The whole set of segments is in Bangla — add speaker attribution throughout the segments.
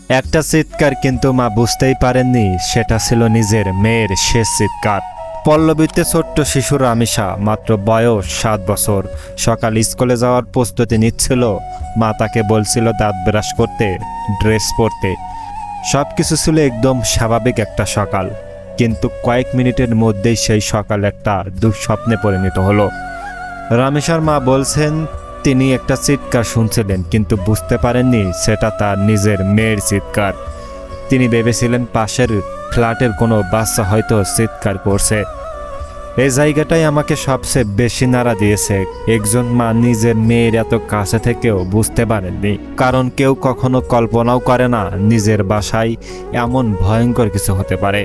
Speaker 1: একটা চিৎকার, কিন্তু মা বুঝতেই পারেননি সেটা ছিল নিজের মেয়ের শেষ চিৎকার। পল্লবীতে ছোট্ট শিশু রামিসা, মাত্র বয়স 7 বছর, সকাল স্কুলে যাওয়ার প্রস্তুতি নিচ্ছিল। মা তাকে বলছিল দাঁত ব্রাশ করতে, ড্রেস পরতে। সব কিছু ছিল একদম স্বাভাবিক একটা সকাল, কিন্তু কয়েক মিনিটের মধ্যেই সেই সকাল একটা দুঃস্বপ্নে পরিণত হলো। রামেশার মা বলছেন তিনি একটা চিৎকার শুনছিলেন, কিন্তু বুঝতে পারেননি সেটা তার নিজের মেয়ের চিৎকার। তিনি ভেবেছিলেন পাশের ফ্ল্যাটের কোনো বাচ্চা হয়তো চিৎকার করছে। এই জায়গাটাই আমাকে সবচেয়ে বেশি নাড়া দিয়েছে। একজন মা নিজের মেয়ের এত কাছে থেকেও বুঝতে পারেননি, কারণ কেউ কখনো কল্পনাও করে না নিজের বাসায় এমন ভয়ঙ্কর কিছু হতে পারে।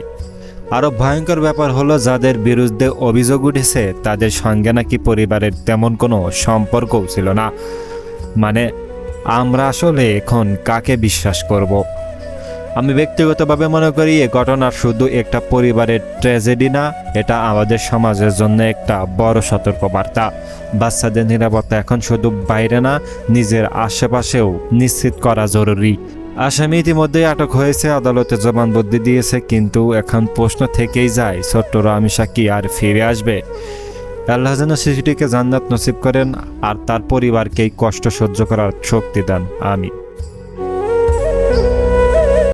Speaker 1: আরও ভয়ঙ্কর ব্যাপার হলো, যাদের বিরুদ্ধে অভিযোগ উঠেছে তাদের সঙ্গে নাকি পরিবারের তেমন কোনো সম্পর্কও ছিল না। মানে আমরা আসলে এখন কাকে বিশ্বাস করব? আমি ব্যক্তিগতভাবে মনে করি এ ঘটনা শুধু একটা পরিবারের ট্র্যাজেডি না, এটা আমাদের সমাজের জন্য একটা বড় সতর্কবার্তা। বাচ্চাদের নিরাপত্তা এখন শুধু বাইরে না, নিজের আশেপাশেও নিশ্চিত করা জরুরি। আসামি ইতিমধ্যেই আটক হয়েছে, আদালতে জবানবন্দি দিয়েছে, কিন্তু এখন প্রশ্ন থেকেই যায়, ছোট্ট রামিসা কি আর ফিরে আসবে? আল্লাহ যেন শিশুটিকে জান্নাত নসিব করেন আর তার পরিবারকে এই কষ্ট সহ্য করার শক্তি দেন। আমিন।